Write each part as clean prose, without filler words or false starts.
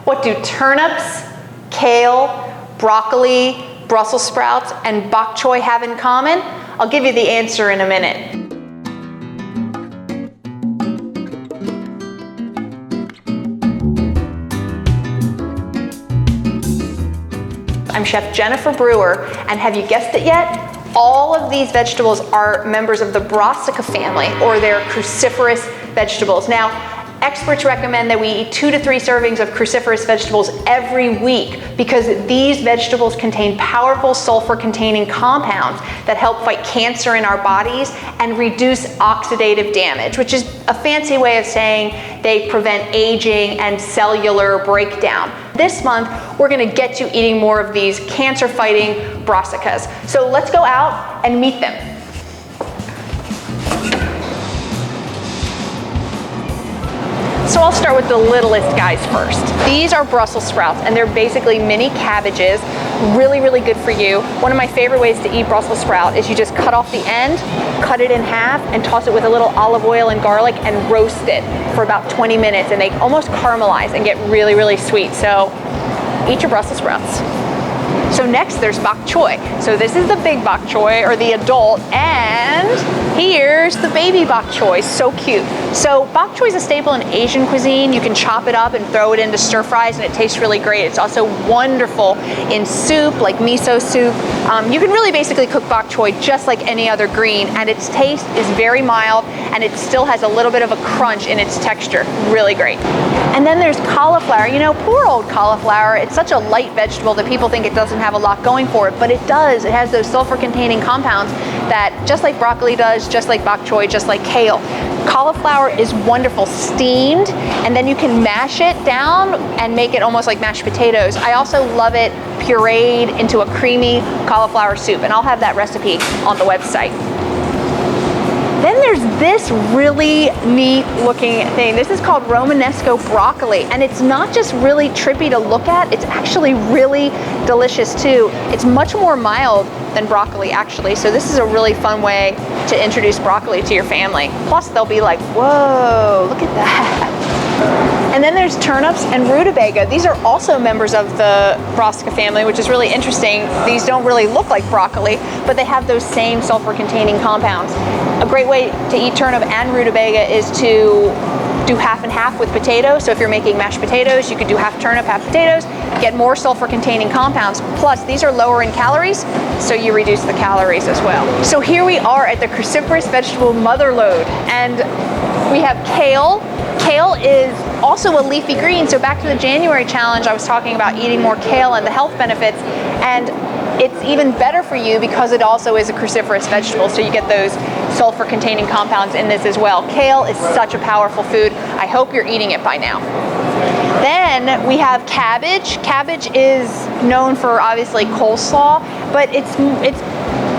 What do turnips, kale, broccoli, Brussels sprouts, and bok choy have in common? I'll give you the answer in a minute. I'm Chef Jennifer Brewer, and have you guessed it yet? All of these vegetables are members of the Brassica family, or they're cruciferous vegetables. Now, experts recommend that we eat 2 to 3 servings of cruciferous vegetables every week because these vegetables contain powerful sulfur-containing compounds that help fight cancer in our bodies and reduce oxidative damage, which is a fancy way of saying they prevent aging and cellular breakdown. This month, we're gonna get you eating more of these cancer-fighting brassicas. So let's go out and meet them. So I'll start with the littlest guys first. These are Brussels sprouts, and they're basically mini cabbages. Really, really good for you. One of my favorite ways to eat Brussels sprout is you just cut off the end, cut it in half, and toss it with a little olive oil and garlic and roast it for about 20 minutes, and they almost caramelize and get really, really sweet. So eat your Brussels sprouts. So next there's bok choy. So this is the big bok choy, or the adult, and here's the baby bok choy. So cute. So bok choy is a staple in Asian cuisine. You can chop it up and throw it into stir fries and it tastes really great. It's also wonderful in soup, like miso soup. You can really basically cook bok choy just like any other green, and its taste is very mild and it still has a little bit of a crunch in its texture. Really great. And then there's cauliflower. You know, poor old cauliflower. It's such a light vegetable that people think it doesn't have a lot going for it, but it does. It has those sulfur-containing compounds that, just like broccoli does, just like bok choy, just like kale. Cauliflower is wonderful steamed, and then you can mash it down and make it almost like mashed potatoes. I also love it pureed into a creamy cauliflower soup, and I'll have that recipe on the website. Then there's this really neat looking thing. This is called Romanesco Broccoli, and it's not just really trippy to look at, it's actually really delicious too. It's much more mild than broccoli actually, so this is a really fun way to introduce broccoli to your family. Plus they'll be like, whoa, look at that. And then there's turnips and rutabaga. These are also members of the Brassica family, which is really interesting. These don't really look like broccoli, but they have those same sulfur-containing compounds. A great way to eat turnip and rutabaga is to do half and half with potatoes. So if you're making mashed potatoes, you could do half turnip, half potatoes, get more sulfur-containing compounds. Plus, these are lower in calories, so you reduce the calories as well. So here we are at the cruciferous vegetable motherlode, and we have kale. Kale is also a leafy green, so back to the January challenge, I was talking about eating more kale and the health benefits, and it's even better for you because it also is a cruciferous vegetable, so you get those sulfur-containing compounds in this as well. Kale is such a powerful food. I hope you're eating it by now. Then we have cabbage. Cabbage is known for obviously coleslaw, but it's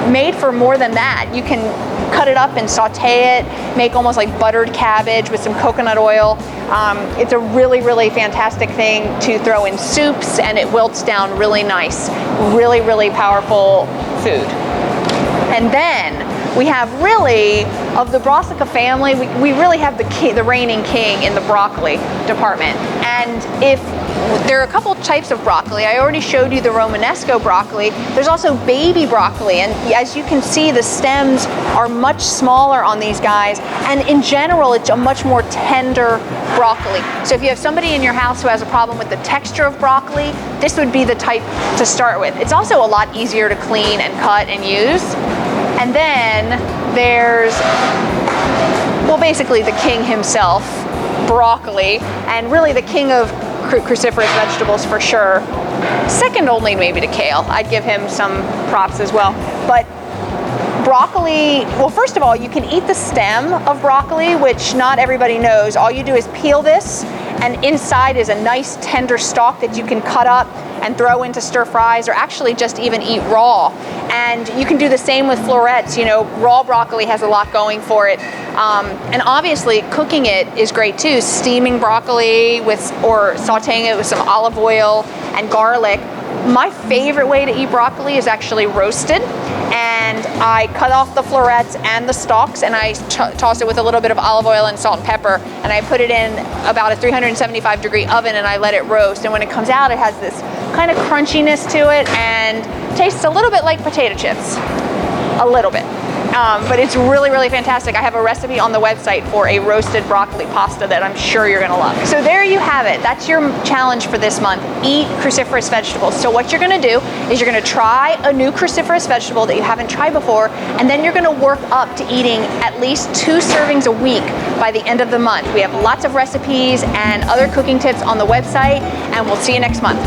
made for more than that. You can cut it up and saute it, make almost like buttered cabbage with some coconut oil. It's a really, really fantastic thing to throw in soups, and it wilts down really nice. Really, really powerful food. And then we have really, of the Brassica family, we really have the reigning king in the broccoli department. And if there are a couple types of broccoli. I already showed you the Romanesco broccoli. There's also baby broccoli, and as you can see, the stems are much smaller on these guys, and in general, it's a much more tender broccoli. So if you have somebody in your house who has a problem with the texture of broccoli, this would be the type to start with. It's also a lot easier to clean and cut and use. And then there's, well, basically the king himself, broccoli, and really the king of cruciferous vegetables for sure. Second only maybe to kale. I'd give him some props as well. But broccoli, well, first of all, you can eat the stem of broccoli, which not everybody knows. All you do is peel this, and inside is a nice tender stalk that you can cut up and throw into stir fries, or actually just even eat raw. And you can do the same with florets. You know, raw broccoli has a lot going for it. And obviously cooking it is great too. Steaming broccoli with, or sauteing it with some olive oil and garlic My favorite way to eat broccoli is actually roasted, and I cut off the florets and the stalks, and I toss it with a little bit of olive oil and salt and pepper, and I put it in about a 375-degree oven, and I let it roast. And when it comes out, it has this kind of crunchiness to it and tastes a little bit like potato chips, a little bit. But it's really, really fantastic. I have a recipe on the website for a roasted broccoli pasta that I'm sure you're gonna love. So there you have it. That's your challenge for this month. Eat cruciferous vegetables. So what you're gonna do is you're gonna try a new cruciferous vegetable that you haven't tried before, and then you're gonna work up to eating at least 2 servings a week by the end of the month. We have lots of recipes and other cooking tips on the website, and we'll see you next month.